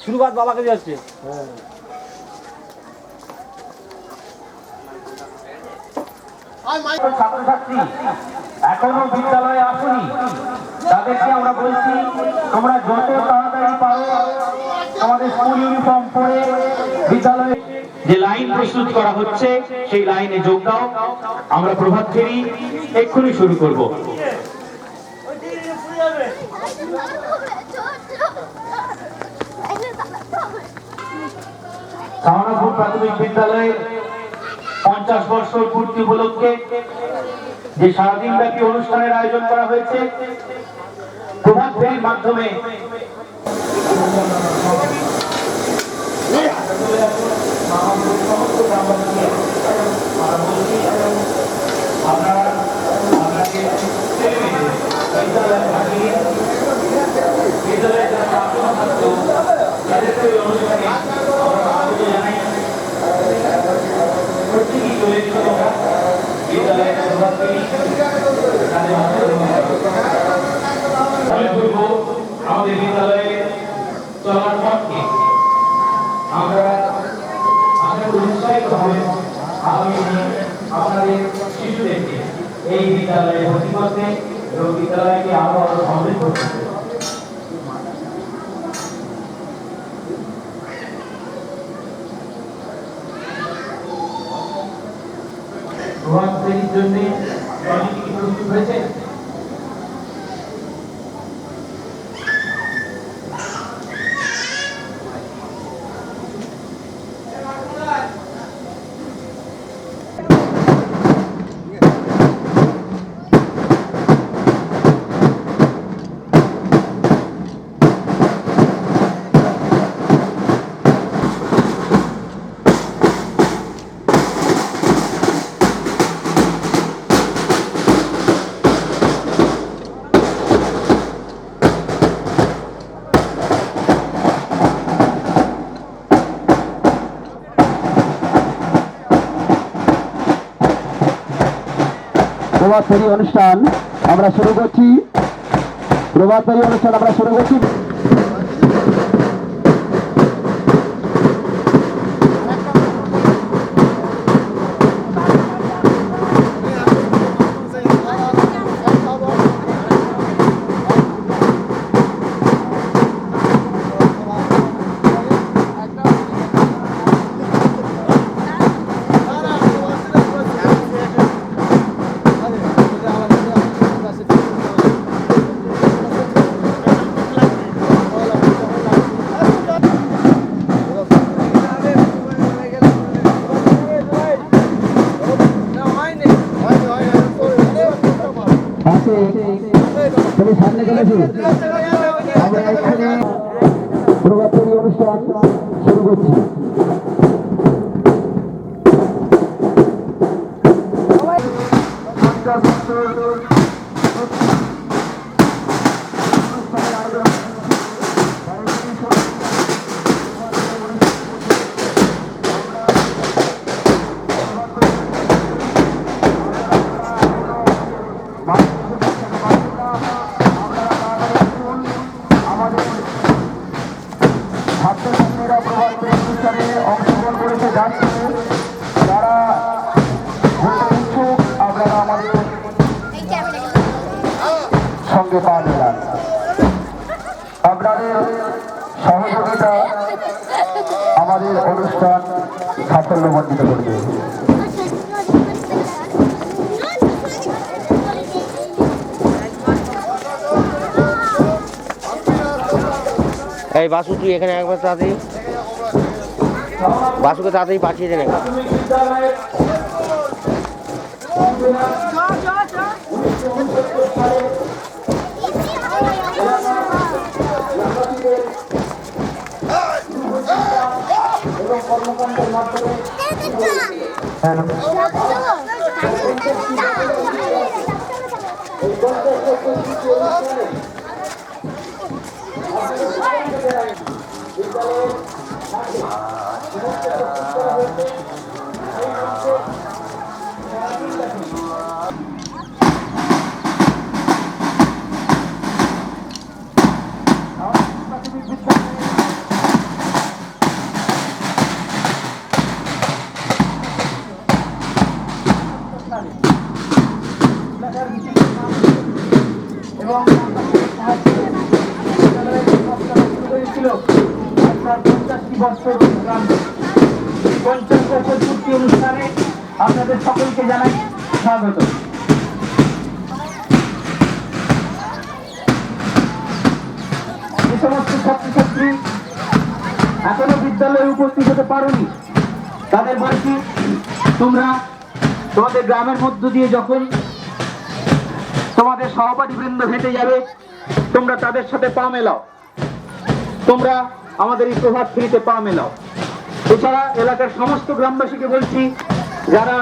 শুরুবাত বাবাকে যাচ্ছে। ছাত্রছাত্রী এখনো বিদ্যালয়ে আসেনি, তাদেরকে আমরা বলছি তোমরা যত তাড়াতাড়ি পারো তোমাদের স্কুল ইউনিফর্ম পরে বিদ্যালয়ে যে লাইন প্রস্তুত করা হচ্ছে সেই লাইনে যোগ দাও। আমরা প্রভাত ফেরি এক্ষুনি শুরু করব। শাহনাপুর প্রাথমিক বিদ্যালয়ের 50 বছর পূর্তি উপলক্ষে যে সারাদিন ব্যাপী অনুষ্ঠানের আয়োজন করা হয়েছে, প্রভাত ফেরির মাধ্যমে আমাদের বিদ্যালয়ে চলার পথে আমরা উৎসাহিত হবে আগামী আপনাদের শিশুদেরকে এই বিদ্যালয়ে ভর্তি করতে এবং বিদ্যালয়কে আরো সমৃদ্ধ করতে। প্রভাত ফেরির জন্য অনেকে কি প্রস্তুত হয়েছে? প্রভাত ফেরি অনুষ্ঠান আমরা শুরু করছি। প্রভাত ফেরি অনুষ্ঠান আমরা শুরু করছি। তুমি সামনে চলেছি, আমরা এখানে প্রভাত ফেরি অনুষ্ঠান শুরু করছি। ছাত্রছাত্রীরা প্রভাত ফেরি অনুষ্ঠানে অংশগ্রহণ করেছে যাচ্ছে, যারা ইচ্ছুক আপনারা আমাদের সঙ্গে পা মেলান। আপনাদের সহযোগিতা আমাদের অনুষ্ঠান সাফল্যমণ্ডিত করবে। এই বাসু তুই এখানে একবার তাড়াতাড়ি বাসুকে তাড়াতাড়ি পাঠিয়ে দেন। কর্মকাণ্ডের মাধ্যমে বস্ত্র প্রদান। এই 50 বছর পূর্তি অনুষ্ঠানে আপনাদের সকলকে জানাই স্বাগত। যে সমস্ত ছাত্রছাত্রী এখনো বিদ্যালয়ে উপস্থিত হতে পারোনি তাদের বলছি, তোমরা তোমাদের গ্রামের মধ্য দিয়ে যখন তোমাদের সহপাঠী বৃন্দ হেঁটে যাবে, তোমরা তাদের সাথে পা মেলাও। তোমরা আমাদের এই প্রভাত ফেরিতে পা মেলাও। এছাড়া এলাকার সমস্ত গ্রামবাসীকে বলছি, যারা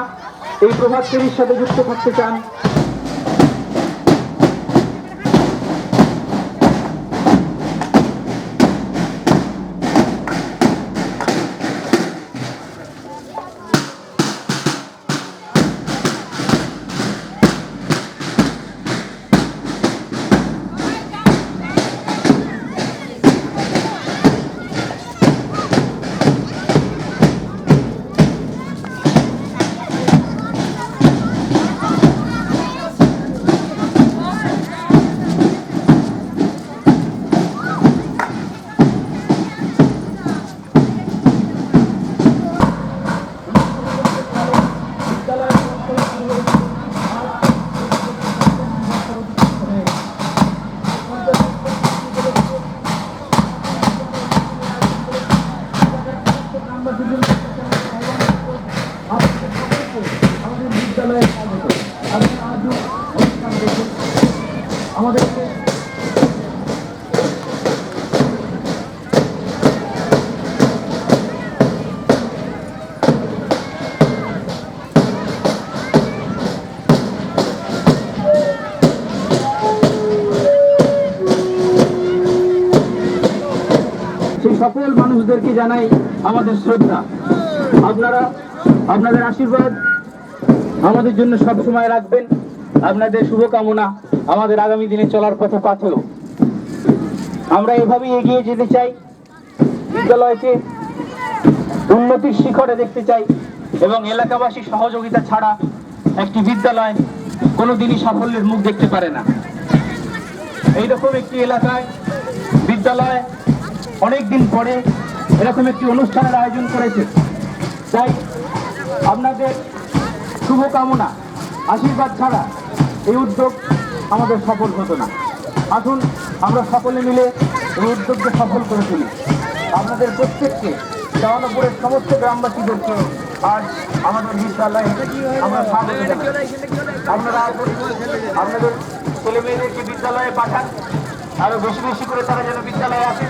এই প্রভাত ফেরির সাথে যুক্ত থাকতে চান, আমাদেরকে সেই সকল মানুষদেরকে জানাই আমাদের শ্রদ্ধা। আপনাদের আশীর্বাদ আমাদের জন্য সব সময় রাখবেন। আপনাদের শুভকামনা আমাদের আগামী দিনে চলার পথে পাথেও। আমরা এভাবেই এগিয়ে যেতে চাই, বিদ্যালয়কে উন্নতির শিখরে দেখতে চাই এবং এলাকাবাসীর সহযোগিতা ছাড়া একটি বিদ্যালয় কোনোদিনই সাফল্যের মুখ দেখতে পারে না। এইরকম একটি এলাকায় বিদ্যালয় অনেকদিন পরে এরকম একটি অনুষ্ঠানের আয়োজন করেছে, তাই আপনাদের শুভকামনা আশীর্বাদ ছাড়া এই উদ্যোগ আমাদের সফল হতো না। আসুন আমরা সকলে মিলে এই উদ্যোগকে সফল করে তুলি। আপনাদের প্রত্যেককে, দেওয়ানপুরের সমস্ত গ্রামবাসীদেরকে আজ আমাদের বিদ্যালয়ে আমরা স্বাগত জানাই। আপনারা আপনাদের ছেলে মেয়েদেরকে বিদ্যালয়ে পাঠান, আরো বেশি বেশি করে তারা যেন বিদ্যালয়ে আসে।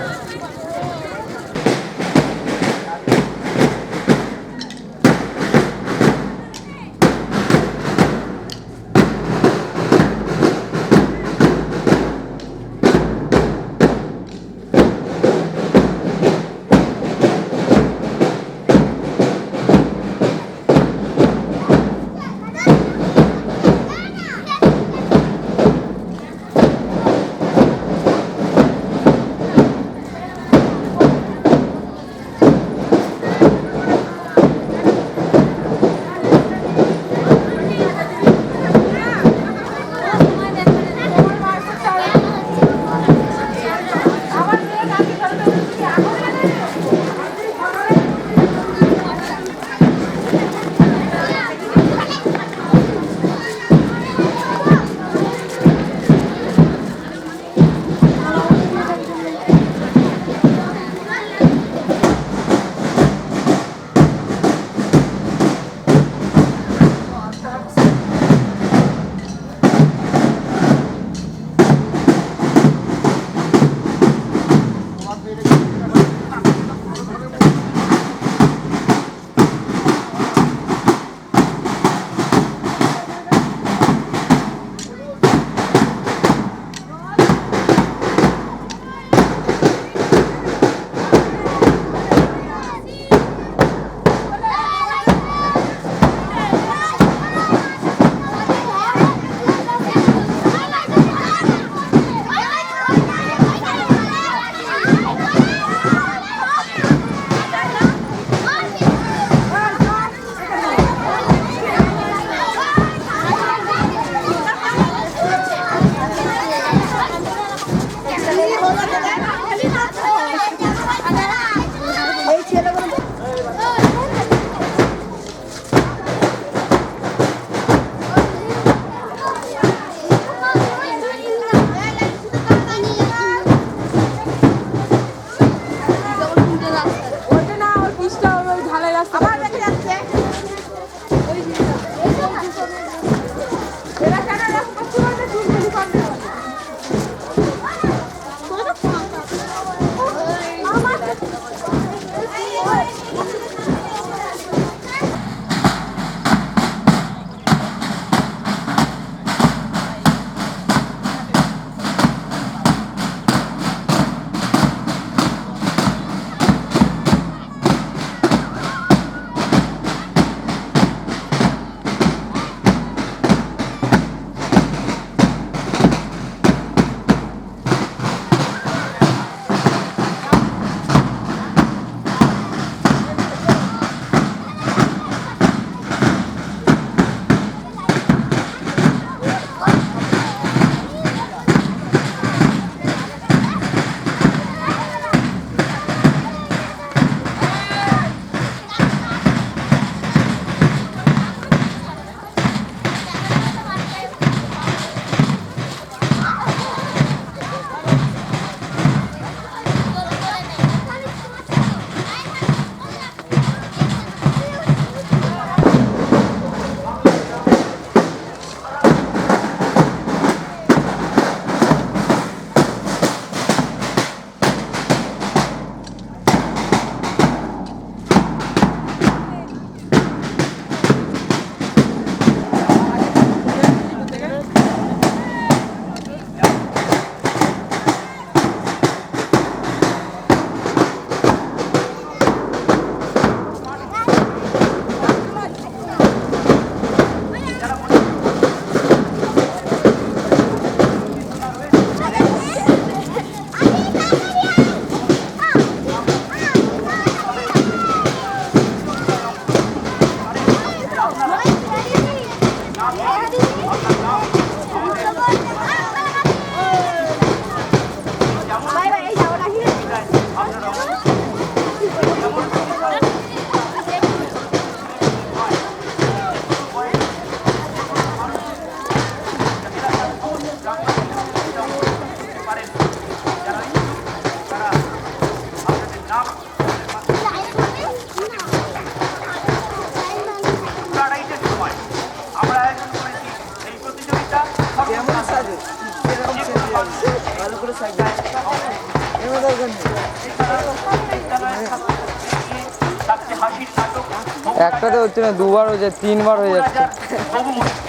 একটাতে হচ্ছে না, দুবার হয়ে যায়, তিনবার হয়ে যাচ্ছে,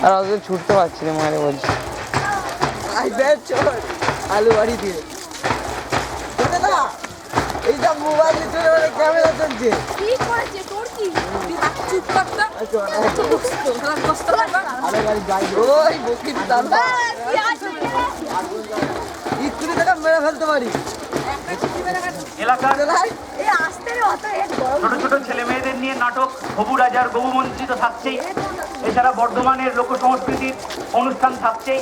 আর ওদের ছুটতে পারছি না, মায়ের বলছি আলু বাড়ি দিয়ে এইসব মোবাইল চলে ক্যামেরা চলছে। মেরে ফেলতে পারি এলাকার ছোট ছোট ছেলে মেয়েদের নিয়ে নাটক হবু রাজার বহু মন্ত্রী তো থাকছেই, এছাড়া বর্ধমানের লোক সংস্কৃতির অনুষ্ঠান থাকছেই,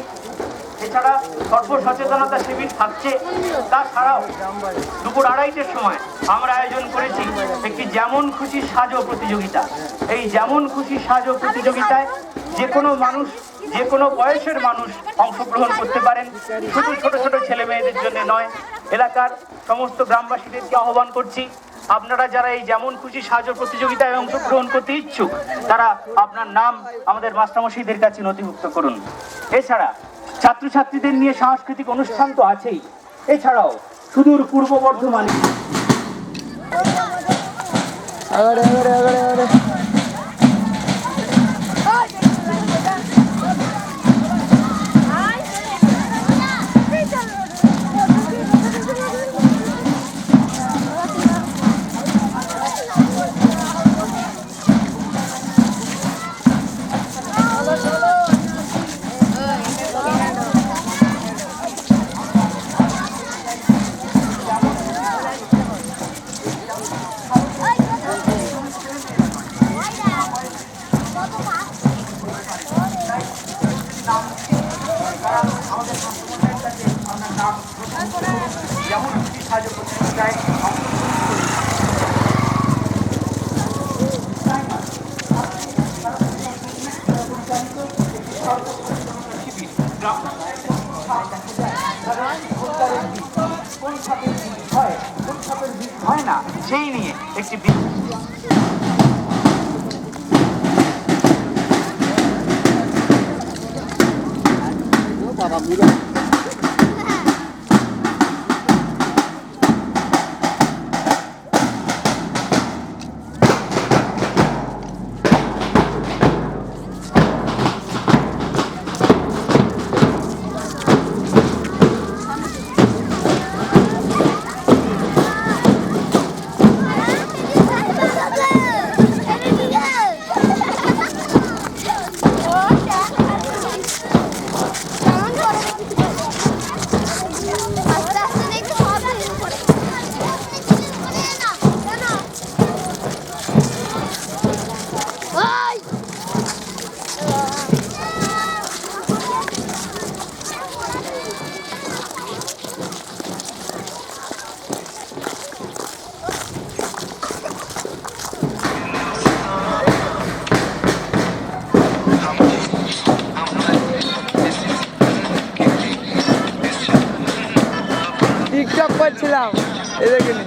এছাড়া সর্ব সচেতনতা শিবির থাকছে। তাছাড়াও দুপুর 2:30টার সময় আমরা আয়োজন করেছি একটি যেমন খুশি সাজো প্রতিযোগিতা। এই যেমন খুশি সাজো প্রতিযোগিতায় যে কোনো মানুষ, যে কোনো বয়সের মানুষ অংশগ্রহণ করতে পারেন, শুধু ছোট ছোট ছেলে মেয়েদের জন্য নয়। এলাকার সমস্ত গ্রামবাসীদেরকে আহ্বান করছি, আপনারা যারা এই যেমন খুশি সাহায্য প্রতিযোগিতায় অংশগ্রহণ করতে ইচ্ছুক, তারা আপনার নাম আমাদের মাস্টারমশাইদের কাছে নথিভুক্ত করুন। এছাড়া ছাত্রছাত্রীদের নিয়ে সাংস্কৃতিক অনুষ্ঠান তো আছেই, এছাড়াও সুদূর পূর্ব বর্ধমানে হয় না, সেই নিয়ে একটি টিকটক করছিলাম, এই দেখুন।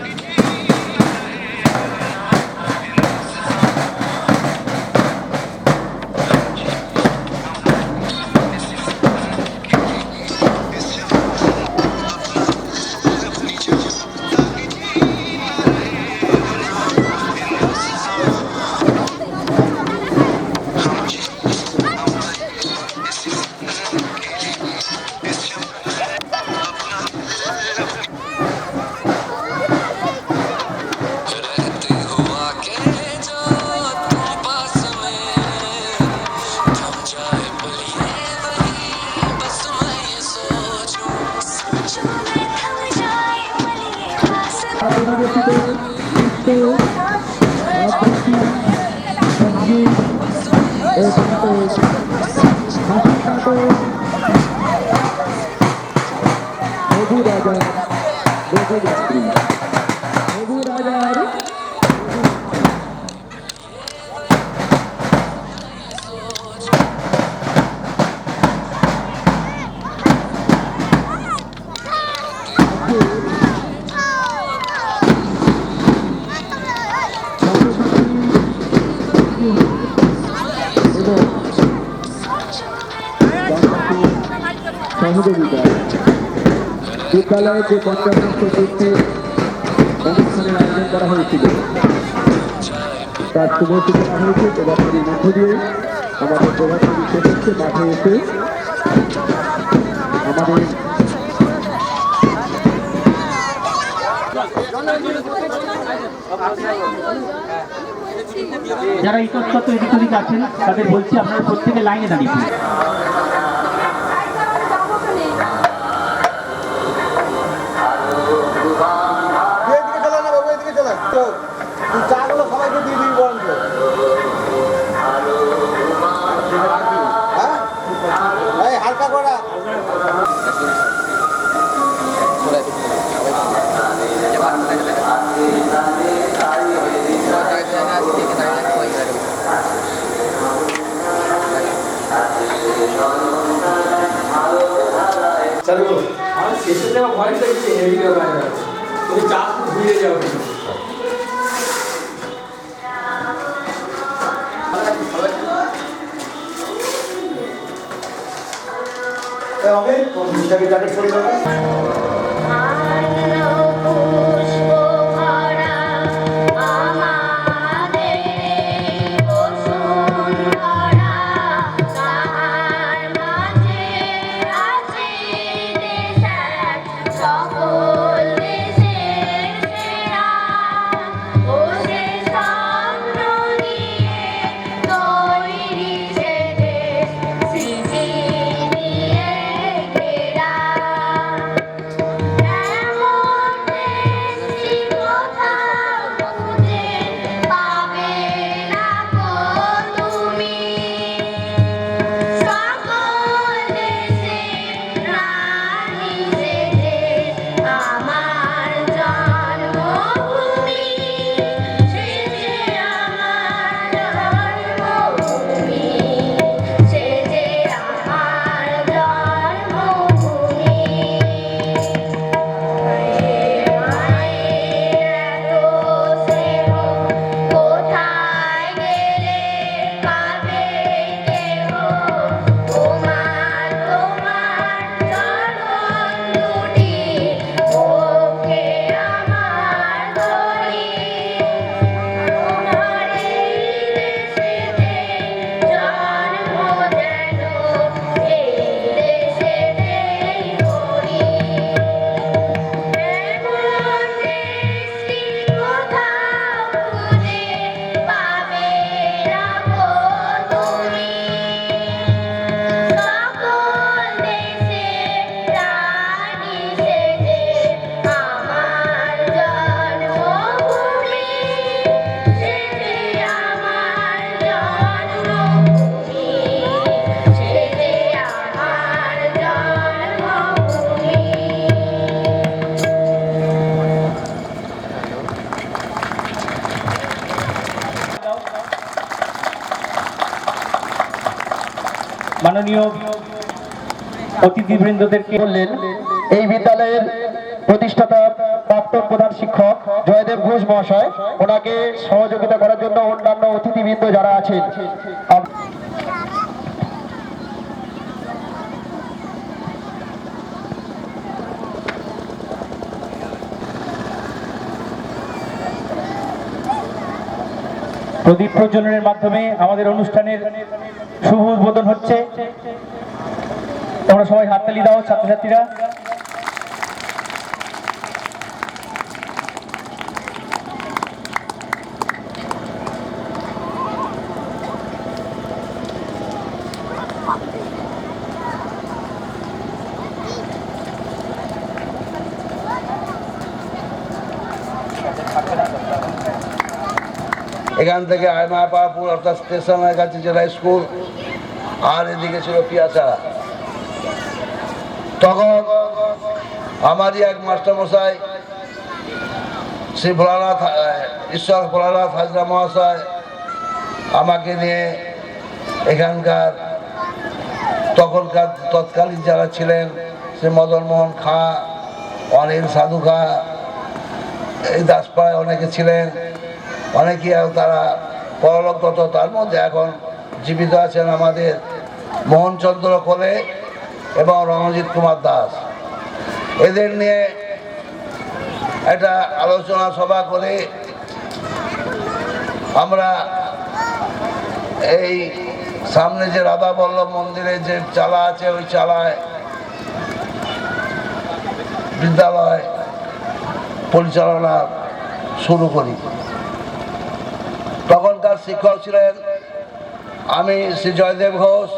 সহযোগিতা বিদ্যালয়ে যে 50 চতুর্থী অনুষ্ঠানের আয়োজন করা হয়েছিল তার শুভ সূচনা হয়েছে প্রভাতফেরির মধ্য দিয়ে। আমাদের প্রভাতফেরি শেষ হচ্ছে, মাঠে এসে আমাদের যারা ইতস্তত এদিক ওদিক আছেন তাদের বলছি আপনারা প্রত্যেকে লাইনে দাঁড়িয়ে পড়ুন। চাগুলো সবাইকে দিয়ে দিবি বরঞ্চ। হ্যাঁ এই হালকা করা শেষে দেওয়া ভয়টা একটু হেভি ব্যাপার তুমি চাষ ঘুরে যাও মাননীয় অতিথিবৃন্দদেরকে বললেন এই বিদ্যালয়ের প্রতিষ্ঠাতা প্রাক্তন প্রধান শিক্ষক জয়দেব ঘোষ মহাশয়, ওনাকে সহযোগিতা করার জন্য অন্যান্য অতিথিবৃন্দ যারা আছেন প্রদীপ প্রজ্বলনের মাধ্যমে আমাদের অনুষ্ঠানের শুভ উদ্বোধন হচ্ছে। তোমরা সবাই হাততালি দাও ছাত্রছাত্রীরা। এখান থেকে আয়মাপাপুর অর্থাৎ স্টেশনের কাছে জেলা স্কুল, আর এদিকে ছিল পিয়াছাড়া। তখন আমারই এক মাস্টারমশাই শ্রী ভোলানাথ ঈশ্বর ভোলানাথ হাজরা মহাশয় আমাকে নিয়ে এখানকার তখনকার তৎকালীন যারা ছিলেন শ্রী মদন মোহন খাঁ, অনিল সাধু খাঁ, এই দাসপাড়ায় অনেকে ছিলেন, অনেকেই তারা পরলোকগত। তার মধ্যে এখন জীবিত আছেন আমাদের মোহনচন্দ্র কোলে এবং রণজিৎ কুমার দাস। এদের নিয়ে একটা আলোচনা সভা করে আমরা এই সামনে যে রাধা বল্লভ মন্দিরের যে চালা আছে ওই চালায় বিদ্যালয় পরিচালনা শুরু করি। তখনকার শিক্ষক ছিলেন আমি শ্রী জয়দেব ঘোষ,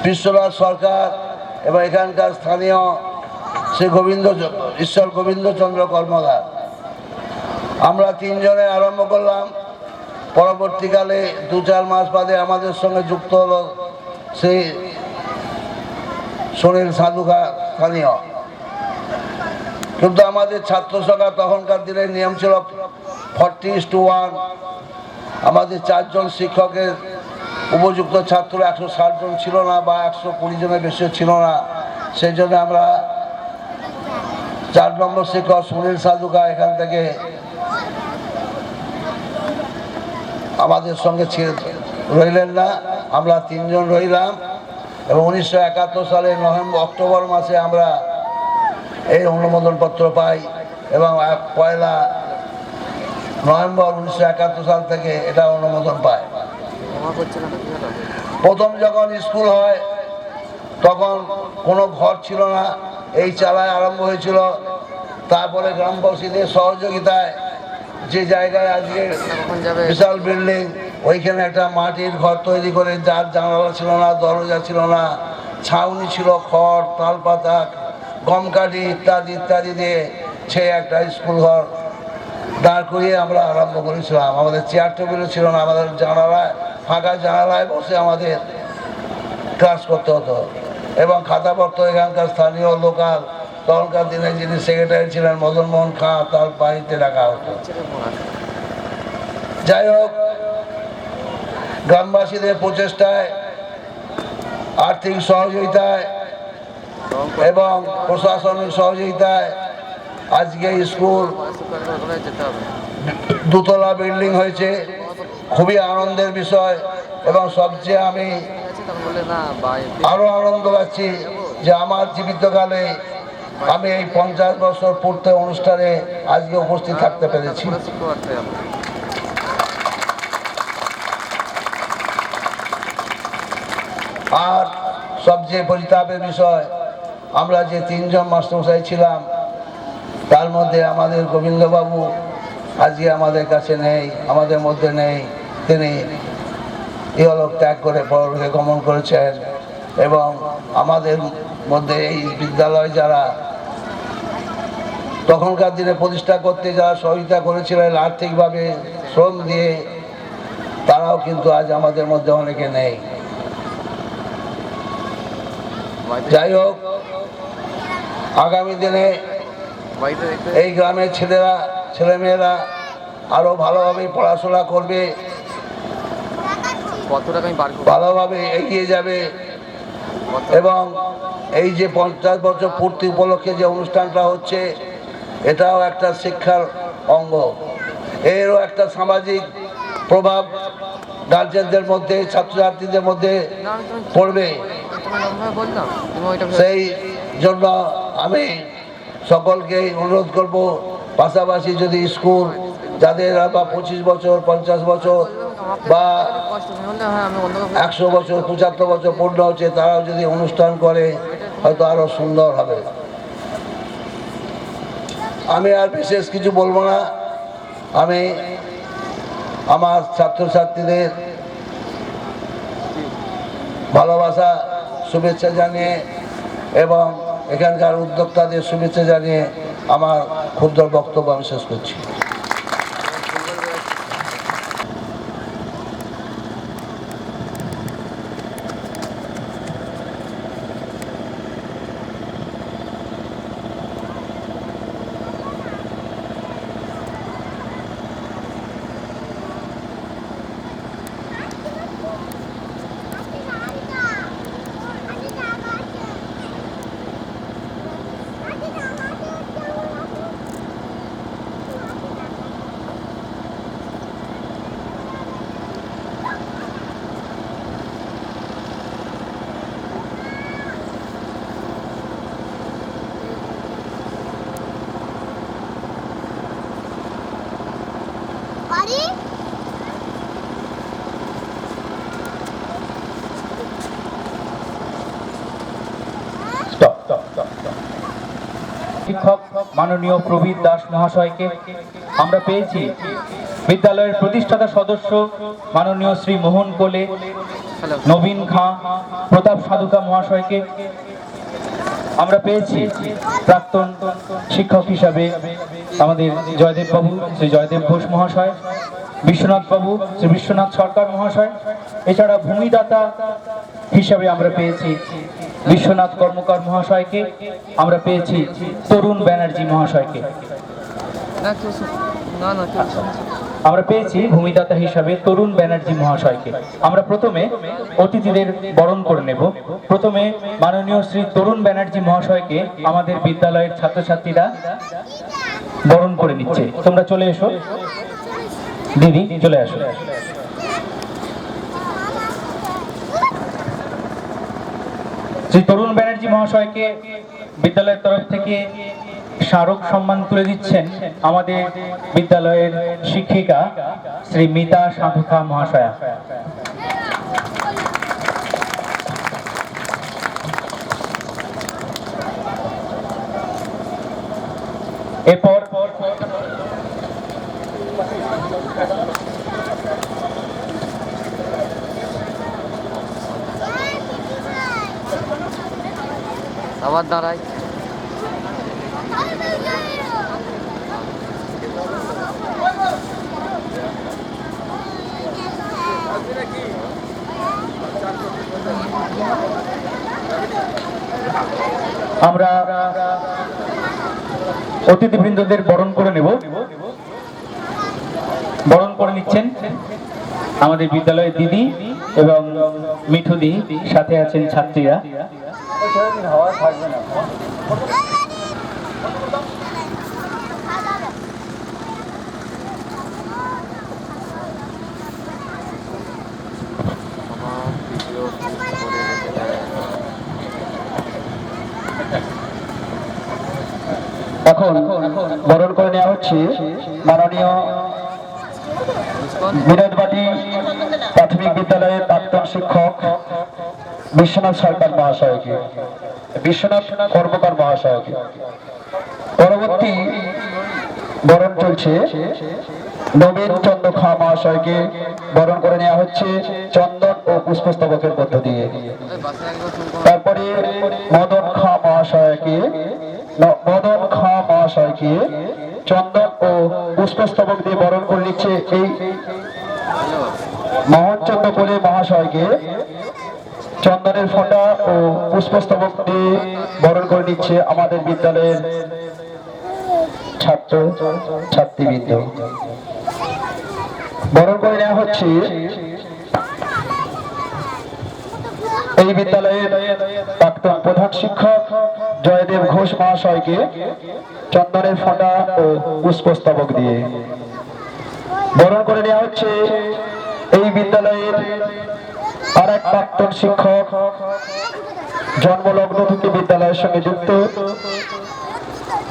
বিশ্বনাথ সরকার এবং এখানকার স্থানীয় শ্রী ঈশ্বর গোবিন্দচন্দ্র কর্মকার। আমরা তিনজনে আরম্ভ করলাম। পরবর্তীকালে 2-4 মাস বাদে আমাদের সঙ্গে যুক্ত হলো শ্রী সুনীল সাধুকা স্থানীয়। কিন্তু আমাদের ছাত্র সংখ্যা তখনকার দিনের নিয়ম ছিল 40:1। আমাদের 4 জন শিক্ষকের উপযুক্ত ছাত্র 160 জন ছিল না, বা 120 জনের বেশি ছিল না। সেই জন্য আমরা 4 নম্বর শিক্ষক সুনীল সাধুকা এখান থেকে আমাদের সঙ্গে রইলেন না, আমরা 3 জন রইলাম। এবং 1971 সালের অক্টোবর মাসে আমরা এই অনুমোদনপত্র পাই এবং 1 নভেম্বর 1971 সাল থেকে এটা অনুমোদন পায়। প্রথম যখন স্কুল হয় তখন কোনো ঘর ছিল না, এই চালায় আরম্ভ হয়েছিল। তারপরে গ্রামবাসীদের সহযোগিতায় যে জায়গায় আজকে বিশাল বিল্ডিং, ওইখানে একটা মাটির ঘর তৈরি করে, যার জানালা ছিল না, দরজা ছিল না, ছাউনি ছিল খড়, তালপাতা, গম কাঠি ইত্যাদি ইত্যাদি দিয়ে সে একটা স্কুল ঘর দাঁড় করিয়ে আমরা আরম্ভ করেছিলাম। আমাদের চেয়ার টেবিলও ছিল না, আমাদের জানালায়, ফাঁকা জানালায় বসে আমাদের ক্লাস করতে হতো। এবং খাতাপত্র এখানকার স্থানীয় লোকাল তখনকার দিনে যিনি সেক্রেটারি ছিলেন মদন মোহন খাঁ, তার বাড়িতে রাখা হতো। যাই হোক, গ্রামবাসীদের প্রচেষ্টায়, আর্থিক সহযোগিতায় এবং প্রশাসনিক সহযোগিতায় আজকে স্কুল 2 তলা বিল্ডিং হয়েছে। খুবই আনন্দের বিষয়। এবং সবচেয়ে আমি আরো আনন্দ পাচ্ছি যে আমার জীবিতকালে আমি এই 50 বছর পূর্তি অনুষ্ঠানে আজকে উপস্থিত থাকতে পেরেছি। আর সবচেয়ে পরিতাপের বিষয়, আমরা যে 3 জন মাস্টারমশাই ছিলাম তার মধ্যে আমাদের গোবিন্দবাবু আজকে আমাদের কাছে নেই, আমাদের মধ্যে নেই। তিনি ইহলোক ত্যাগ করে পরলোকে গমন করেছেন। এবং আমাদের মধ্যে এই বিদ্যালয় যারা তখনকার দিনে প্রতিষ্ঠা করতে যারা সহযোগিতা করেছিলেন আর্থিকভাবে শ্রম দিয়ে, তারাও কিন্তু আজ আমাদের মধ্যে অনেকে নেই। যাই হোক, আগামী দিনে এই গ্রামের ছেলেমেয়েরা আরো ভালোভাবে পড়াশোনা করবে, ভালোভাবে এগিয়ে যাবে। এবং এই যে 50 বছর পূর্তি উপলক্ষে যে অনুষ্ঠানটা হচ্ছে, এটাও একটা শিক্ষার অঙ্গ। এরও একটা সামাজিক প্রভাব গার্জেনদের মধ্যে, ছাত্রছাত্রীদের মধ্যে পড়বে। সেই জন্য আমি সকলকে অনুরোধ করব, পাশাপাশি যদি স্কুল যাদের বা 25 বছর, 50 বছর বা 100 বছর, 75 বছর পূর্ণ হচ্ছে, তারাও যদি অনুষ্ঠান করে হয়তো আরো সুন্দর হবে। আমি আর বিশেষ কিছু বলবো না। আমি আমার ছাত্রছাত্রীদের ভালোবাসা, শুভেচ্ছা জানিয়ে এবং এখানকার উদ্যোক্তাদের শুভেচ্ছা জানিয়ে আমার ক্ষুদ্র বক্তব্য আমি শেষ করছি। শিক্ষক মাননীয় প্রবীর দাস মহাশয়কে। আমরা পেয়েছি বিদ্যালয়ের প্রতিষ্ঠাতা সদস্য মাননীয় শ্রী মোহন কোলে, নবীন খাঁ, প্রতাপ সাধুকা মহাশয়কে। আমরা পেয়েছি প্রাক্তন শিক্ষক হিসাবে আমাদের জয়দেব বাবু শ্রী জয়দেব ঘোষ মহাশয়, বিশ্বনাথ বাবু শ্রী বিশ্বনাথ সরকার মহাশয়। এছাড়া ভূমিদাতা হিসাবে আমরা পেয়েছি বিশ্বনাথ কর্মকার মহাশয়কে। আমরা পেয়েছি তরুণ ব্যানার্জি মহাশয়কে। আমরা পেয়েছি ভূমিদাতা হিসাবে তরুণ ব্যানার্জি মহাশয়কে। আমরা প্রথমে অতিথিদের বরণ করে নেব। প্রথমে মাননীয় শ্রী তরুণ ব্যানার্জি মহাশয়কে আমাদের বিদ্যালয়ের ছাত্রছাত্রীরা বরণ করে নিচ্ছে। তোমরা চলে এসো, দিদি চলে আসো। শ্রী তরুণ ব্যানার্জি মহাশয়কে বিদ্যালয়ের তরফ থেকে স্মারক সম্মান তুলে দিচ্ছেন আমাদের বিদ্যালয়ের শিক্ষিকা শ্রী মিতা সাধুকা মহাশয়া। এরপর আবার দাঁড়াই। আমরা অতিথিবৃন্দদের বরণ করে নেব। বরণ করে নিচ্ছেন আমাদের বিদ্যালয়ের দিদি এবং মিঠুদি, সাথে আছেন ছাত্রীরা। এখন বরণ করে নেওয়া হচ্ছে মাননীয় বিনোদবাটি প্রাথমিক বিদ্যালয়ের প্রাক্তন শিক্ষক বিশ্বনাথ সরকার মহাশয়কে, বিশ্বনাথ কর্মকার মহাশয়কে। পরবর্তী বরণ চলছে নবীন চন্দ্র খাঁ মহাশয়কে। বরণ করে নেওয়া হচ্ছে চন্দন ও পুষ্পস্তবকের মধ্য দিয়ে। তারপরে মদন খাঁ মহাশয়কে চন্দন ও পুষ্পস্তবক দিয়ে বরণ করে নিচ্ছে এই মোহনচন্দ্র কোলে মহাশয়কে। চন্দনের ফোঁটা ও পুষ্পস্তবক দিয়ে বরণ করে নিচ্ছে আমাদের বিদ্যালয়ের ছাত্র ছাত্রীবৃন্দ। বরণ করে নেওয়া হচ্ছে এই বিদ্যালয়ের প্রাক্তন প্রধান শিক্ষক জয়দেব ঘোষ মহাশয়কে চন্দনের ফোঁটা ও পুষ্পস্তবক দিয়ে। বরণ করে নেওয়া হচ্ছে এই বিদ্যালয়ের আর এক প্রাক্তন শিক্ষক, জন্মলগ্ন থেকে বিদ্যালয়ের সঙ্গে যুক্ত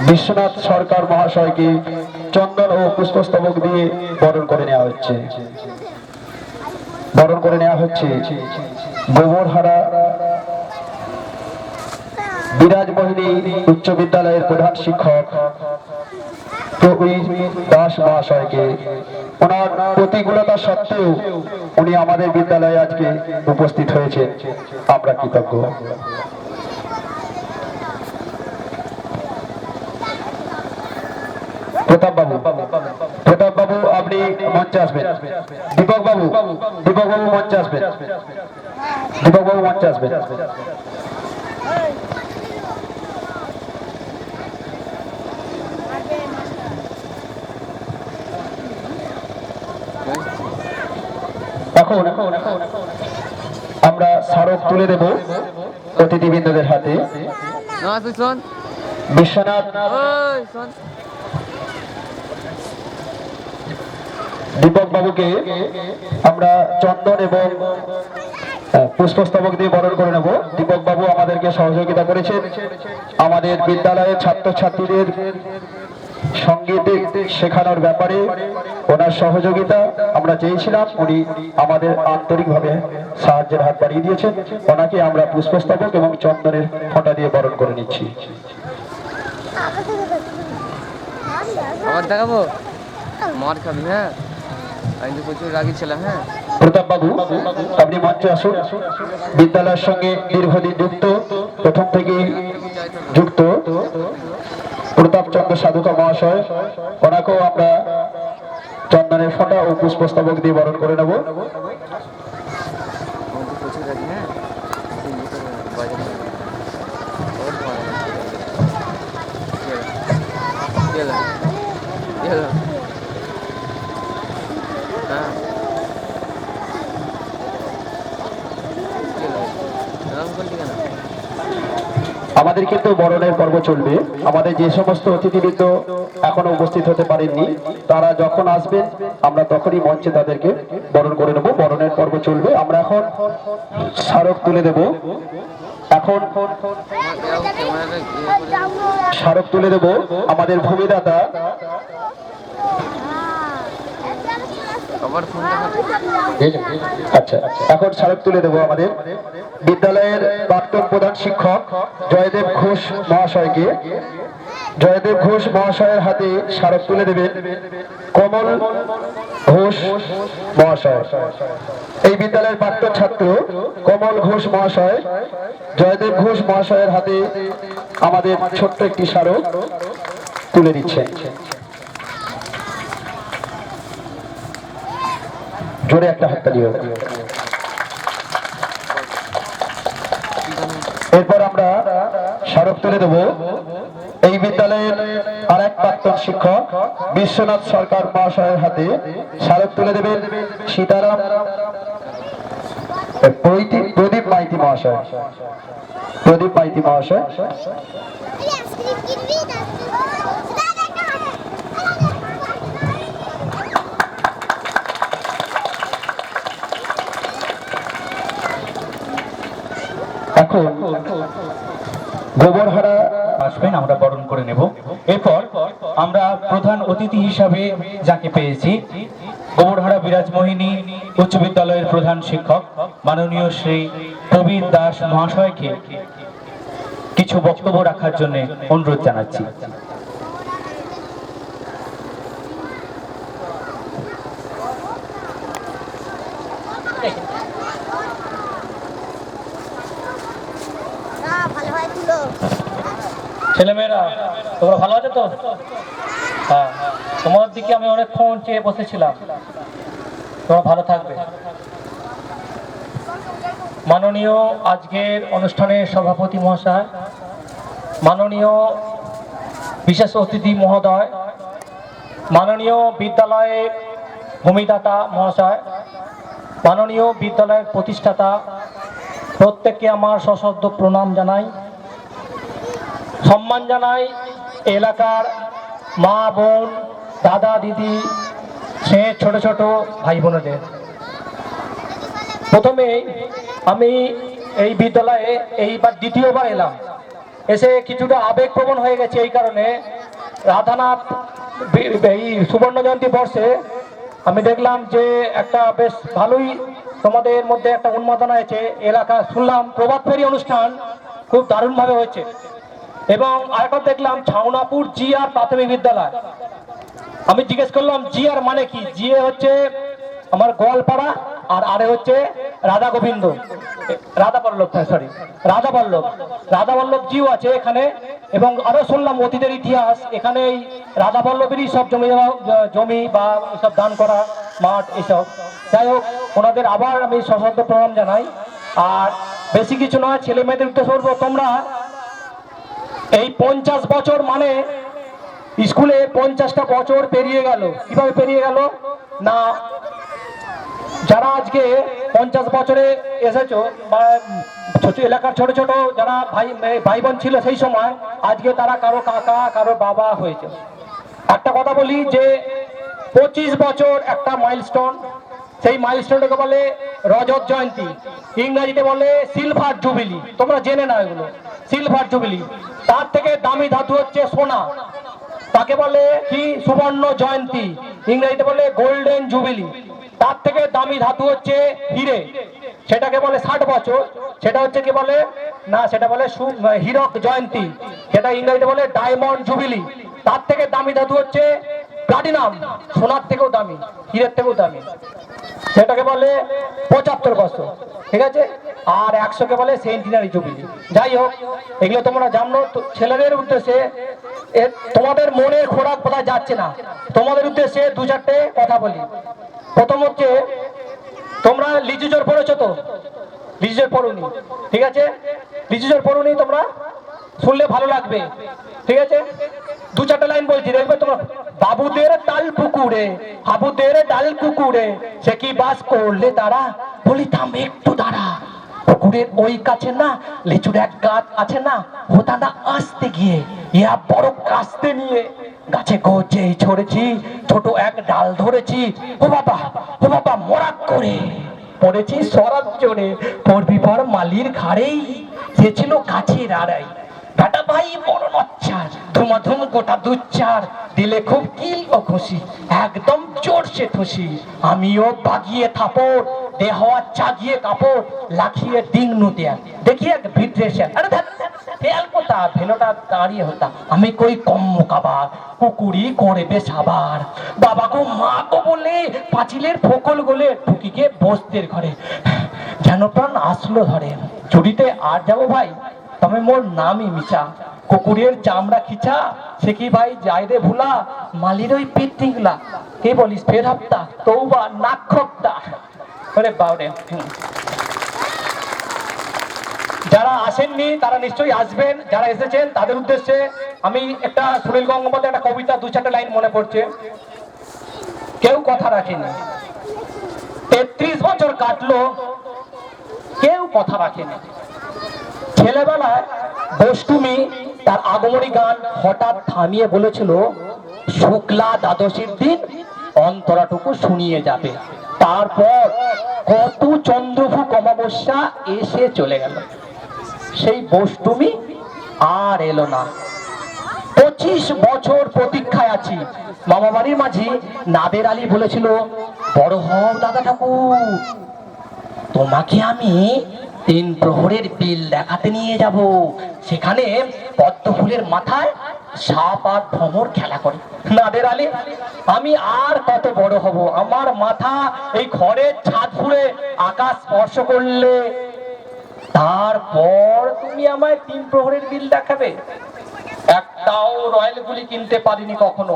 বিশ্বনাথ সরকার মহাশয়কে চন্দন ও পুষ্পস্তবক দিয়ে বরণ করে নেওয়া হচ্ছে। বরণ করে নেওয়া হচ্ছে গোবরহারা বিরাজমোহিনী উচ্চ বিদ্যালয়ের প্রধান শিক্ষক প্রবীর দাস মহাশয়কে। ওনার প্রতিকূলতা সত্ত্বেও উনি আমাদের বিদ্যালয়ে আজকে উপস্থিত হয়েছেন, আমরা কৃতজ্ঞ। প্রতাপ বাবু আপনি মঞ্চে আসবেন। দীপক বাবু মঞ্চে আসবেন। এখন আমরা স্মারক তুলে দেব অতিথিবৃন্দদের হাতে। বিশ্বনাথ দীপক বাবুকে আমরা চন্দন এবং পুষ্পস্তবক দিয়ে বরণ করে নেব। দীপক বাবু আমাদেরকে সহযোগিতা করেছেন আমাদের বিদ্যালয়ের ছাত্রছাত্রীদের সঙ্গীত শেখানোর ব্যাপারে। ওনার সহযোগিতা আমরা চেয়েছিলাম, উনি আমাদের আন্তরিকভাবে সাহায্যের হাত বাড়িয়ে দিয়েছেন। ওনাকে আমরা পুষ্পস্তবক এবং চন্দনের ফোঁটা দিয়ে বরণ করে নিচ্ছি। আবার দেখাবো, মার খাবি। হ্যাঁ, আমি তো প্রচুর রাগী ছিলাম। হ্যাঁ, প্রতাপ বাবু, আপনি মঞ্চে আসুন। বিদ্যালয়ের সঙ্গে দীর্ঘদিন যুক্ত, প্রথম থেকেই যুক্ত প্রতাপ চন্দ্র সাধুকা মহাশয়, ওনাকেও আমরা চন্দনের ফোঁটা ও পুষ্পস্তবক দিয়ে বরণ করে নেব। আমি তো প্রচুর রাগী। হ্যাঁ, বাজার হ্যাঁ, আমাদের কিন্তু বরণের পর্ব চলবে। আমাদের যে সমস্ত অতিথিবৃন্দ এখনো উপস্থিত হতে পারেননি, তারা যখন আসবেন আমরা তখনই মঞ্চে তাদেরকে বরণ করে নেব। বরণের পর্ব চলবে। আমরা এখন স্মারক তুলে দেব। এখন স্মারক তুলে দেব আমাদের ভূমিদাতা। আচ্ছা, এখন স্মারক তুলে দেব আমাদের বিদ্যালয়ের প্রাক্তন প্রধান শিক্ষক জয়দেব ঘোষ মহাশয়কে। জয়দেব ঘোষ মহাশয়ের হাতে স্মারক তুলে দেবেন কমল ঘোষ মহাশয়। এই বিদ্যালয়ের প্রাক্তন ছাত্র কমল ঘোষ মহাশয় জয়দেব ঘোষ মহাশয়ের হাতে আমাদের ছোট্ট একটি স্মারক তুলে দিচ্ছেন। জোরে একটা হাততালি হোক। এরপর আমরা স্মারক তুলে দেব এই বিদ্যালয়ের আর এক প্রাক্তন শিক্ষক বিশ্বনাথ সরকার মহাশয়ের হাতে। স্মারক তুলে দেবেন সীতারাম প্রদীপ মাইতি মহাশয়। প্রদীপ মাইতি মহাশয়। এখন গোবরহারা আসবেন, আমরা বরণ করে নেব। এরপর আমরা প্রধান অতিথি হিসাবে যাকে পেয়েছি, গোবরহারা বিরাজমোহিনী উচ্চ বিদ্যালয়ের প্রধান শিক্ষক মাননীয় শ্রী প্রবীর দাস মহাশয়কে কিছু বক্তব্য রাখার জন্য অনুরোধ জানাচ্ছি। ছেলেমেয়েরা তোমরা ভালো আছো তো? হ্যাঁ, তোমার দিকে আমি অনেকক্ষণ চেয়ে বসেছিলাম। তোমরা ভালো থাকবে। মাননীয় আজকের অনুষ্ঠানের সভাপতি মহাশয়, মাননীয় বিশেষ অতিথি মহোদয়, মাননীয় বিদ্যালয়ের ভূমিদাতা মহাশয়, মাননীয় বিদ্যালয়ের প্রতিষ্ঠাতা, প্রত্যেককে আমার সশ্রদ্ধ প্রণাম জানাই, সম্মান জানাই। এলাকার মা বোন, দাদা দিদি, সে ছোট ছোট ভাই বোনেদের প্রথমে আমি এই বিদ্যালয়ে এইবার দ্বিতীয়বার এলাম। এসে কিছুটা আবেগপ্রবণ হয়ে গেছে। এই কারণে রাধানাথ এই সুবর্ণ জয়ন্তী বর্ষে আমি দেখলাম যে একটা বেশ ভালোই তোমাদের মধ্যে একটা উন্মাদনা হয়েছে। এলাকা শুনলাম প্রভাত ফেরি অনুষ্ঠান খুব দারুণভাবে হয়েছে। এবং আরেকটা দেখলাম ছাউনাপুর জিআর প্রাথমিক বিদ্যালয়। আমি জিজ্ঞেস করলাম জিআর মানে কি? জিএ হচ্ছে আমার গোয়ালপাড়া, আর আরে হচ্ছে রাধা গোবিন্দ, রাধা বল্লভ, সরি রাধা বল্লভ জিও আছে এখানে। এবং আরো শুনলাম অতীতের ইতিহাস, এখানে এই রাধা বল্লভেরই সব জমি বা এসব দান করা মাঠ এসব। যাই হোক, ওনাদের আবার আমি সশ্রদ্ধ প্রণাম জানাই। আর বেশি কিছু নয়, ছেলে মেয়েদের উদ্দেশ্য করবো, তোমরা এই 50 বছর মানে স্কুলে 50টা বছর পেরিয়ে গেল। কিভাবে পেরিয়ে গেল না, যারা আজকে 50 বছরে এসেছো বা এলাকার ছোট ছোট যারা ভাই বোন ছিল সেই সময়, আজকে তারা কারো কাকা কারো বাবা হয়েছে। একটা কথা বলি যে 25 বছর একটা মাইলস্টোন, সেই মাইলস্টোনটাকে বলে রজত জয়ন্তী, ইংরেজিতে বলে সিলভার জুবিলি। তোমরা জেনে নাও এগুলো, সিলভার জুবিলি। তার থেকে দামি ধাতু হচ্ছে সোনা, তাকে বলে কি সুবর্ণ জয়ন্তী, ইংরেজিতে বলে গোল্ডেন জুবিলি। তার থেকে দামি ধাতু হচ্ছে হিরে, সেটাকে বলে 60 বছর। সেটা হচ্ছে কি বলে না, সেটা বলে হীরক জয়ন্তী, সেটা ইংরেজিতে বলে ডায়মন্ড জুবিলি। তার থেকে দামি ধাতু হচ্ছে প্লাটিনাম, সোনার থেকেও দামি, হীরের থেকেও দামি, সেটাকে বলে 75 বছর, ঠিক আছে। আর 100কে বলে সেন্টিনারি জুবিলি। যাই হোক, এগুলো তোমরা জানো। ছেলেদের উদ্দেশ্যে তোমাদের মনের খোরাক কোথায় যাচ্ছে না, তোমাদের উদ্দেশ্যে 2-4টে কথা বলি। প্রথম হচ্ছে, তোমরা লিচু চোর পড়েছো তো? লিচু চোর পড়ুনি, ঠিক আছে। লিচু চোর পড়ুনি তোমরা, শুনলে ভালো লাগবে, ঠিক আছে। 2-4টে লাইন বলছি, দেখবে তোমরা। বাবুদের ডাল পুকুরে, হাবুদের ডাল কুকুরে, সে কি বাস করলে তারা, বলি থাম একটু দাঁড়া। পুকুরের ওই কাছে না লিচুর এক গাছ আছে না, হোতা না আসতে গিয়ে ইয়া বড় কাস্তে নিয়ে গাছে গোজেই ছড়েছি, ছোট এক ডাল ধরেছি, ও বাবা মরাক করে পড়েছি সরাত জোরে, পড়বি পর মালির ঘাড়েই, সে ছিল গাছের আড়াই। বেটা ভাই বড় নচ্ছার, ধুমাধুম গোটা 2-4, দিলে খুব কিল ও খুশি, একদম জোরসে ঠুসি। আমিও বাগিয়ে থাপড়, দেহ চাগিয়ে কাপড়, লাখিয়ে ডিংনু দেয়া, দেখি এক ভিড্রেশন, আরে তেল কোথা ভেলোটা দাঁড়িয়ে হতা, আমি কই কম্ম কাবার, কুকুরি করবে সাবার। বাবা গো মা গো বলে পাঁচিলের ফোকল গলে ঢুকি গিয়ে বসতের ঘরে, যেন প্রাণ আসলো ধরে। চুরিতে আর যাবো ভাই, তবে মোর নামই মিছা, কুকুরের চামড়া খিচা, সে কি ভাই যায় রে ভুলা, মালির ওই পিটিংলা, কে বলিস ফের হাপ্তা, তৌবা নাক খপ্তা। ওরে বাউরে, যারা আসেননি তারা নিশ্চয়ই আসবেন, যারা এসেছেন তাদের উদ্দেশ্যে আমি একটা সুনীল গঙ্গোপাধ্যায় একটা কবিতা 2-4টে লাইন মনে পড়ছে। কেউ কথা রাখেনি, 33 বছর কাটলো, কেউ কথা রাখেনি। ছেলেবেলায় বষ্টুমি তার আগমনী গান হঠাৎ থামিয়ে বলেছিল, শুক্লা দ্বাদশীর দিন অন্তরাটুকু শুনিয়ে যাবে। তারপর কত চন্দ্রভুক অমাবস্যা এসে চলে গেল, সেই বষ্টুমি আর এলো না। 25 বছর প্রতীক্ষায় আছি। মামা বাড়ির মাঝি নাদের আলী বলেছিল, বড় হও দাদা ঠাকুর, তোমাকে আমি 3 প্রহরের বিল দেখাতে নিয়ে যাব, সেখানে পদ্ম ফুলের মাথায় সাপ আর ভ্রমর খেলা করে। নাদের আলী, আমি আর কত বড় হব, আমার মাথা এই ঘরের ছাদ ফুঁড়ে আকাশ স্পর্শ করলে তারপর তুমি আমায় 3 প্রহরের বিল দেখাবে। একটাও রয়্যাল গুলি কিনতে পারিনি কখনো,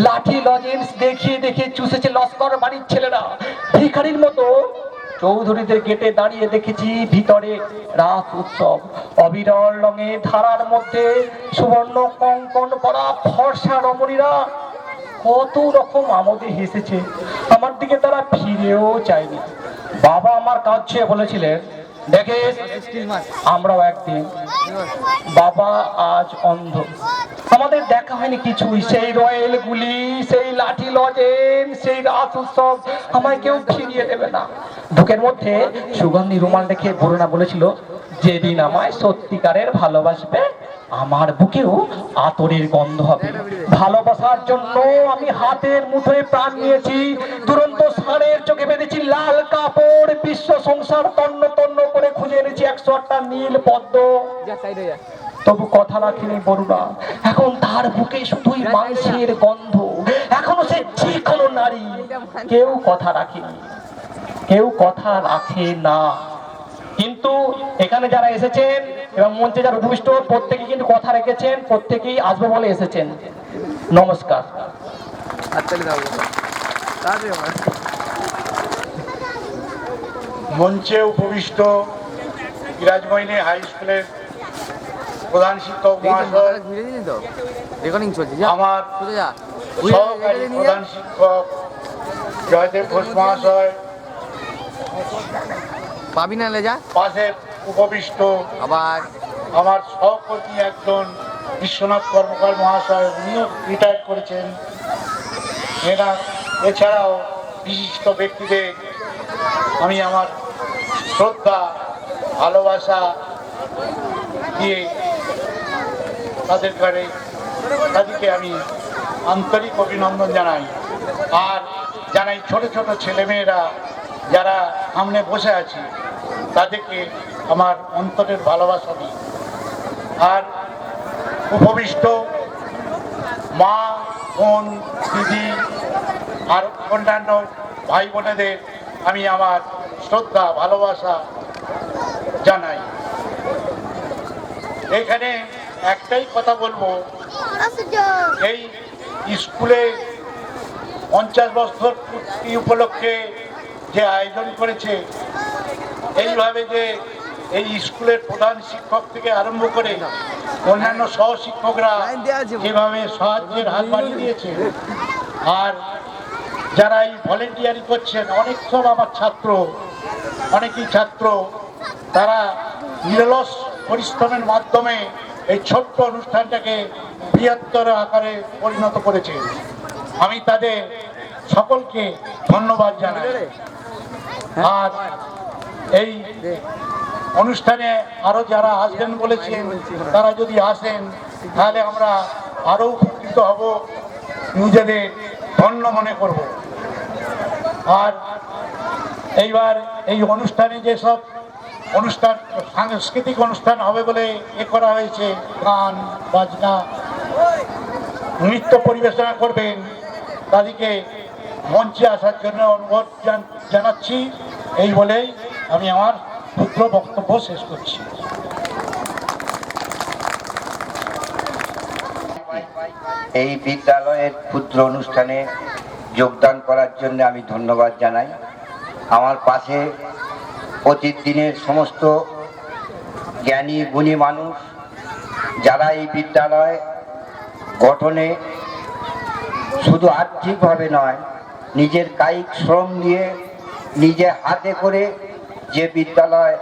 লাঠি লজেন্স দেখিয়ে দেখিয়ে চুষেছে লস্কর বাড়ির ছেলেরা। ভিখারির মতো চৌধুরীদের গেটে দাঁড়িয়ে দেখেছি ভিতরে রাস উৎসব, অবিরল রঙে ধারার মধ্যে সুবর্ণ কঙ্কন পরা ফর্সা রমণীরা কত রকম আমোদে হেসেছে, আমার দিকে তারা ফিরেও চায়নি। বাবা আমার কাজ ছুঁয়ে বলেছিলেন, দেখে আমরাও একদিন, বাবা আজ অন্ধ, আমাদের দেখা হয়নি কিছুই। সেই রয়েল গুলি, সেই লাঠি লজেন, সেই রাত উৎসব আমায় কেউ ফিরিয়ে দেবে না। বুকের মধ্যে সুগন্ধি রুমাল রেখে বরুণা বলেছিল, যেদিন আমায় সত্যিকারের ভালোবাসবে আমার বুকেও আতরের গন্ধ হবে। ভালোবাসার জন্য আমি হাতের মুঠোয় প্রাণ নিয়েছি, দুরন্ত ষাঁড়ের চোখে বেঁধেছি লাল কাপড়, বিশ্ব সংসার তন্ন তন্ন করে খুঁজে এনেছি 108টা নীল পদ্ম, তবু কথা রাখিনি বরুণা। এখন তার বুকে শুধুই মাংসের গন্ধ, এখনো সে যে কোনো নারী। কেউ কথা রাখেনি, কেউ কথা রাখে না। কিন্তু এখানে যারা এসেছেন এবং মঞ্চে যারা উপবিষ্ট, প্রত্যেকেই কিন্তু কথা রেখেছেন, প্রত্যেকেই আসবে বলে এসেছেন। নমস্কার। মঞ্চে উপবিষ্ট বিরাজময়িনী হাই স্কুলের প্রধান শিক্ষক মহাশয়, আমার সহকারী প্রধান শিক্ষক জয়দেব ঘোষ মহাশয়, পাশে উপবিষ্ট আবার আমার সহকর্মী একজন বিশ্বনাথ কর্মকার মহাশয়, উনিও রিটায়ার করেছেন। এছাড়াও বিশিষ্ট ব্যক্তিদের আমি আমার শ্রদ্ধা ভালোবাসা দিয়ে তাদেরকে আমি আন্তরিক অভিনন্দন জানাই। আর জানাই ছোট ছোট ছেলেমেয়েরা যারা সামনে বসে আছে, তাদেরকে আমার অন্তরের ভালোবাসা দিই। আর উপবিষ্ট মা, বোন, দিদি আর অন্যান্য ভাই বোনেদের আমি আমার শ্রদ্ধা ভালোবাসা জানাই। এখানে একটাই কথা বলবো, এই স্কুলে 50 বছর পূর্তি উপলক্ষে যে আয়োজন করেছে, এইভাবে যে এই স্কুলের প্রধান শিক্ষক থেকে আরম্ভ করে অন্যান্য সহশিক্ষকরা যেভাবে সাহায্যের হাত বাড়িয়ে দিয়েছে, আর যারা এই ভলেন্টিয়ারি করছেন, অনেক সব আমার ছাত্র, অনেকেই ছাত্র, তারা নিরলস পরিশ্রমের মাধ্যমে এই ছোট্ট অনুষ্ঠানটাকে বৃহত্তর আকারে পরিণত করেছে। আমি তাদের সকলকে ধন্যবাদ জানাই। আর এই অনুষ্ঠানে আরো যারা আসবেন বলেছেন, তারা যদি আসেন তাহলে আমরা আরো উপকৃত হব, নিজেদের ধন্য মনে করব। আর এইবার এই অনুষ্ঠানে যেসব অনুষ্ঠান, সাংস্কৃতিক অনুষ্ঠান হবে বলে করা হয়েছে, গান বাজনা নৃত্য পরিবেশনা করবেন, তাদেরকে মঞ্চে আসার জন্য অনুরোধ জানাচ্ছি। এই বলেই আমি আমার ক্ষুদ্র বক্তব্য শেষ করছি। এই বিদ্যালয়ের ক্ষুদ্র অনুষ্ঠানে যোগদান করার জন্য আমি ধন্যবাদ জানাই। আমার পাশে প্রতিদিনের সমস্ত জ্ঞানী গুণী মানুষ, যারা এই বিদ্যালয় গঠনে শুধু আর্থিকভাবে নয়, নিজের কায়িক শ্রম দিয়ে নিজে হাতে করে যে বিদ্যালয়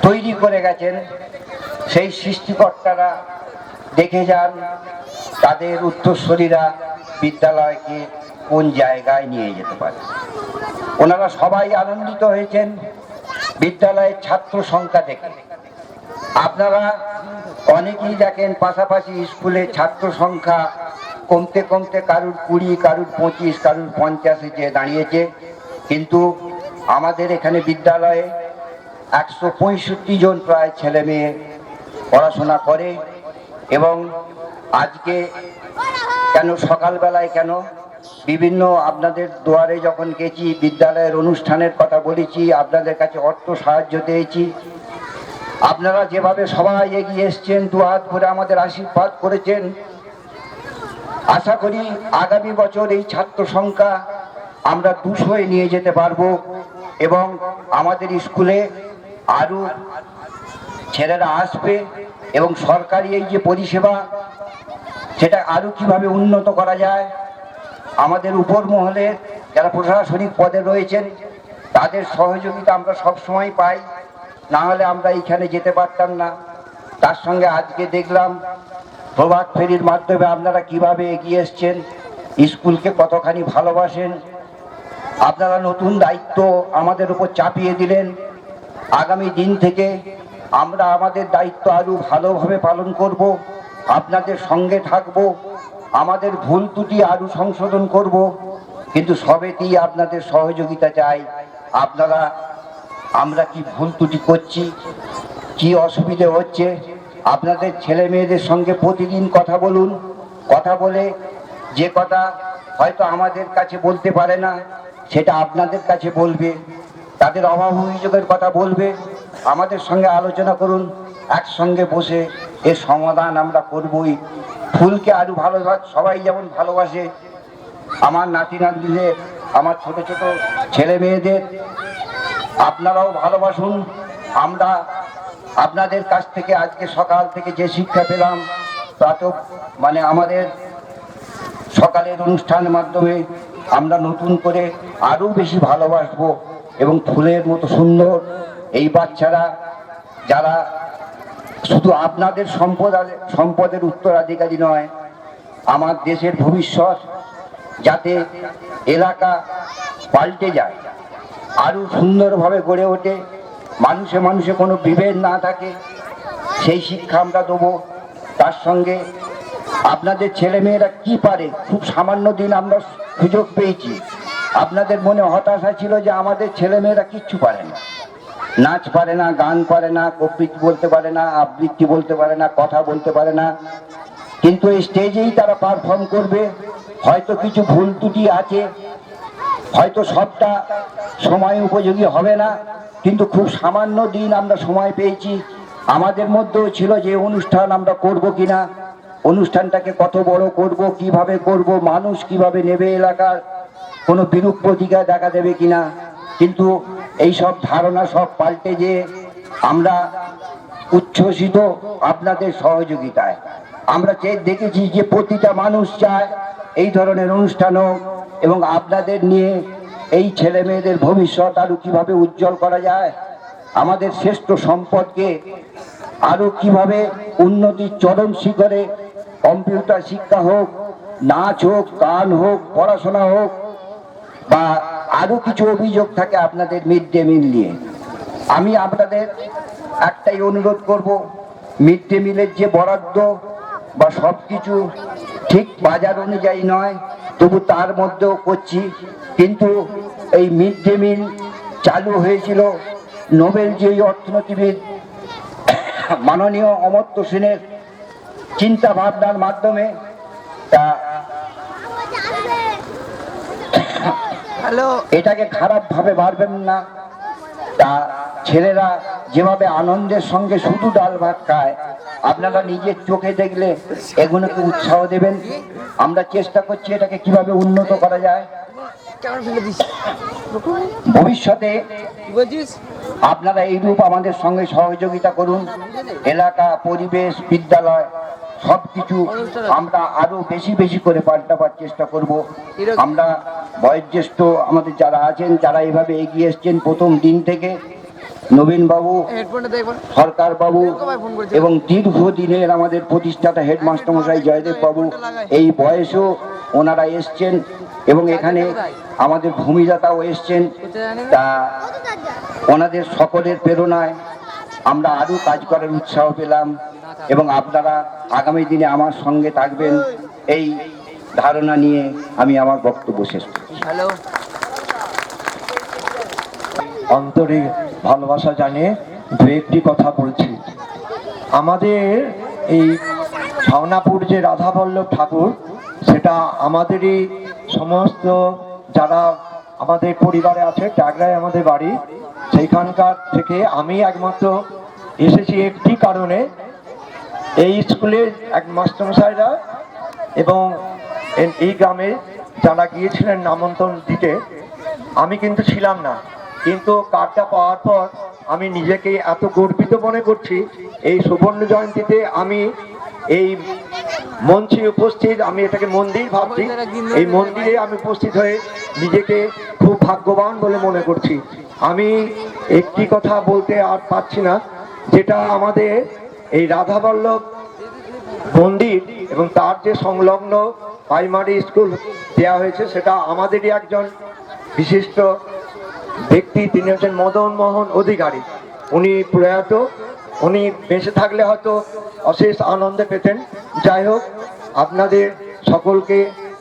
তৈরি করে গেছেন, সেই সৃষ্টিকর্তারা দেখে যান তাদের উত্তরসূরিরা বিদ্যালয়কে কোন জায়গায় নিয়ে যেতে পারে। ওনারা সবাই আনন্দিত হয়েছেন বিদ্যালয়ের ছাত্র সংখ্যা দেখে। আপনারা অনেকেই দেখেন পাশাপাশি স্কুলে ছাত্র সংখ্যা কমতে কমতে কারুর 20, কারুর 25, কারুর 50 যে দাঁড়িয়েছে, কিন্তু আমাদের এখানে বিদ্যালয়ে 165 জন প্রায় ছেলে মেয়ে পড়াশোনা করে। এবং আজকে কেন সকালবেলায় কেন বিভিন্ন আপনাদের দুয়ারে যখন গেছি, বিদ্যালয়ের অনুষ্ঠানের কথা বলেছি, আপনাদের কাছে অর্থ সাহায্য দিয়েছি, আপনারা যেভাবে সবাই এগিয়ে এসছেন, দুহাত ভরে আমাদের আশীর্বাদ করেছেন, আশা করি আগামী বছর এই ছাত্র সংখ্যা আমরা 200 নিয়ে যেতে পারবো এবং আমাদের স্কুলে আরো ছেলেরা আসবে এবং সরকারি এই যে পরিষেবা, সেটা আরো কিভাবে উন্নত করা যায়, আমাদের উপর মহলের যারা প্রশাসনিক পদে রয়েছেন তাদের সহযোগিতা আমরা সব সময় পাই, না হলে আমরা এখানে যেতে পারতাম না। তার সঙ্গে আজকে দেখলাম প্রভাত ফেরির মাধ্যমে আপনারা কিভাবে এগিয়ে এসছেন, স্কুলকে কতখানি ভালোবাসেন। আপনারা নতুন দায়িত্ব আমাদের উপর চাপিয়ে দিলেন। আগামী দিন থেকে আমরা আমাদের দায়িত্ব আরো ভালোভাবে পালন করব, আপনাদের সঙ্গে থাকব, আমাদের ভুল ত্রুটি আরো সংশোধন করব, কিন্তু সবেতেই আপনাদের সহযোগিতা চাই। আপনারা আমরা কি ভুল ত্রুটি করছি, কি অসুবিধে হচ্ছে, আপনাদের ছেলে মেয়েদের সঙ্গে প্রতিদিন কথা বলুন। কথা বলে যে কথা হয়তো আমাদের কাছে বলতে পারে না, সেটা আপনাদের কাছে বলবে। তাদের অভাব অভিযোগের কথা বলবে, আমাদের সঙ্গে আলোচনা করুন, একসঙ্গে বসে এর সমাধান আমরা করবই। ফুলকে আরো ভালোবাস, সবাই যেমন ভালোবাসে, আমার নাতি নাতনিদের, আমার ছোট ছোট ছেলে মেয়েদের আপনারাও ভালোবাসুন। আমরা আপনাদের কাছ থেকে আজকে সকাল থেকে যে শিক্ষা পেলাম, তা তো আমাদের সকালের অনুষ্ঠানের মাধ্যমে আমরা নতুন করে আরো বেশি ভালোবাসবো এবং ফুলের মতো সুন্দর এই বাচ্চারা, যারা শুধু আপনাদের সম্পদের উত্তরাধিকারী নয়, আমার দেশের ভবিষ্যৎ, যাতে এলাকা পাল্টে যায়, আরো সুন্দরভাবে গড়ে ওঠে, মানুষে মানুষে কোনো বিভেদ না থাকে, সেই শিক্ষা আমরা দেবো। তার সঙ্গে আপনাদের ছেলেমেয়েরা কি পারে, খুব সামান্য দিন আমরা সুযোগ পেয়েছি। আপনাদের মনে হতাশা ছিল যে আমাদের ছেলেমেয়েরা কিচ্ছু পারে না, নাচ পারে না, গান পারে না, কবিতা বলতে পারে না, আবৃত্তি বলতে পারে না, কথা বলতে পারে না, কিন্তু এই স্টেজেই তারা পারফর্ম করবে। হয়তো কিছু ভুল ত্রুটি আছে, হয়তো সবটা সময় উপযোগী হবে না, কিন্তু খুব সামান্য দিন আমরা সময় পেয়েছি। আমাদের মধ্যেও ছিল যে অনুষ্ঠান আমরা করব কিনা, অনুষ্ঠানটাকে কত বড় করব, কিভাবে করব, মানুষ কিভাবে নেবে, এলাকার কোনো বিরূপ প্রতিক্রিয়া দেখা দেবে কিনা। কিন্তু এই সব ধারণা সব পাল্টে যে আমরা উচ্ছ্বসিত আপনাদের সহযোগিতায়। আমরা দেখেছি যে প্রতিটা মানুষ চায় এই ধরনের অনুষ্ঠান হোক এবং আপনাদের নিয়ে এই ছেলে মেয়েদের ভবিষ্যৎ আরো কিভাবে উজ্জ্বল করা যায়, আমাদের শ্রেষ্ঠ সম্পদকে আরো কিভাবে উন্নতির চরম শিখরে, কম্পিউটার শিক্ষা হোক, নাচ হোক, গান হোক, পড়াশোনা হোক, বা আরো কিছু অভিযোগ থাকে আপনাদের মিড ডে মিল নিয়ে। আমি আপনাদের একটাই অনুরোধ করব, মিড ডে মিলের যে বরাদ্দ বা সব কিছু ঠিক বাজার অনুযায়ী নয়, তবু তার মধ্যেও করছি। কিন্তু এই মিড ডে মিল চালু হয়েছিল নোবেল জয়ী অর্থনীতিবিদ মাননীয় অমর্ত্য সেনের চিন্তা ভাবনার মাধ্যমে। তা এটাকে খারাপ ভাবে ভাববেন না। তা ছেলেরা যেভাবে আনন্দের সঙ্গে শুধু ডাল ভাত খায়, আপনারা নিজের চোখে দেখলে এগুলোকে উৎসাহ দেবেন। আমরা চেষ্টা করছি এটাকে কিভাবে উন্নত করা যায়। ভবিষ্যতে আপনারা এইরূপ আমাদের সঙ্গে সহযোগিতা করুন। এলাকা, পরিবেশ, বিদ্যালয় সবকিছু আমরা আরো বেশি বেশি করে পাল্টাবার চেষ্টা করব। আমরা বয়োজ্যেষ্ঠ আমাদের যারা আছেন, যারা এইভাবে এগিয়ে এসছেন প্রথম দিন থেকে, নবীন বাবু, সরকার বাবু এবং দীর্ঘদিনের আমাদের প্রতিষ্ঠাতা হেডমাস্টার মশাই জয়দেব বাবু, এই বয়সেও ওনারা এসছেন এবং এখানে আমাদের ভূমিদাতাও এসছেন। তা ওনাদের সকলের প্রেরণায় আমরা আরো কাজ করার উৎসাহ পেলাম এবং আপনারা আগামী দিনে আমার সঙ্গে থাকবেন, এই ধারণা নিয়ে আমি আমার বক্তব্য শেষ করছি। আন্তরিক ভালোবাসা জানিয়ে দু একটি কথা বলছি। আমাদের এই শাওনাপুর যে রাধাবল্লভ ঠাকুর, সেটা আমাদেরই সমস্ত যারা আমাদের পরিবারে আছে, টাগরায় আমাদের বাড়ি, সেইখানকার থেকে আমি একমাত্র এসেছি একটি কারণে। এই স্কুলের এক মাস্টারমশাইরা এবং এই গ্রামে যারা গিয়েছিলেন নামান্তরণ দিতে, আমি কিন্তু ছিলাম না, কিন্তু কার্ডটা পাওয়ার পর আমি নিজেকে এত গর্বিত মনে করছি। এই সুবর্ণ জয়ন্তীতে আমি এই মঞ্চে উপস্থিত, আমি এটাকে মন্দির ভাবছি, এই মন্দিরে আমি উপস্থিত হয়ে নিজেকে খুব ভাগ্যবান বলে মনে করছি। আমি একটি কথা বলতে আর পাচ্ছি না, যেটা আমাদের এই রাধাবল্লভ মন্দির এবং তার যে সংলগ্ন প্রাইমারি স্কুল দেওয়া হয়েছে, সেটা আমাদেরই একজন বিশিষ্ট ব্যক্তি, তিনি হচ্ছেন মদন মোহন অধিকারী। উনি প্রয়াত, উনি বেঁচে থাকলে হয়তো অশেষ আনন্দে পেতেন। যাই হোক, আপনাদের সকলকে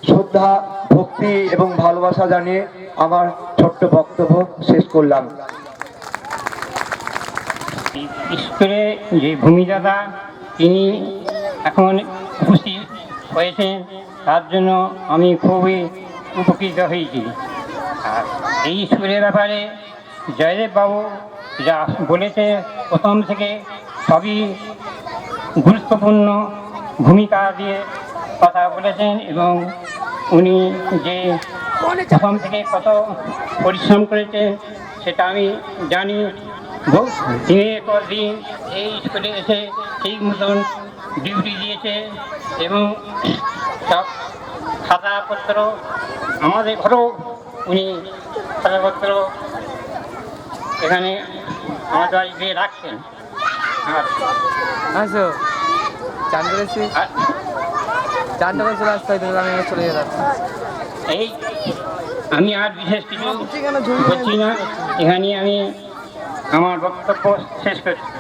শ্রদ্ধা, ভক্তি এবং ভালোবাসা জানিয়ে আমার ছোট্ট বক্তব্য শেষ করলাম। স্কুলে যে ভূমিদাতা তিনি এখন উপস্থিত হয়েছেন, তার জন্য আমি খুবই উপকৃত হয়েছি। আর এই স্কুলের ব্যাপারে জয়দেব বাবু যা বলেছে, প্রথম থেকে সবই গুরুত্বপূর্ণ ভূমিকা দিয়ে কথা বলেছেন এবং উনি যে প্রথম থেকে কত পরিশ্রম করেছেন সেটা আমি জানি। দিনের পর দিন এই স্কুলে এসে ঠিক মতন ডিউটি দিয়েছে এবং সব খাতাপত্র আমাদের ঘরেও উনি খাতাপত্র এখানে আমার বাড়িতে রাখছেন। চান করেছি, চানটা করে চলে আসতে হয়, আমি চলে যেতাম। এই আমি আর বিশেষ কিছু বলছি না, এখানে আমি আমার বক্তব্য শেষ করছি।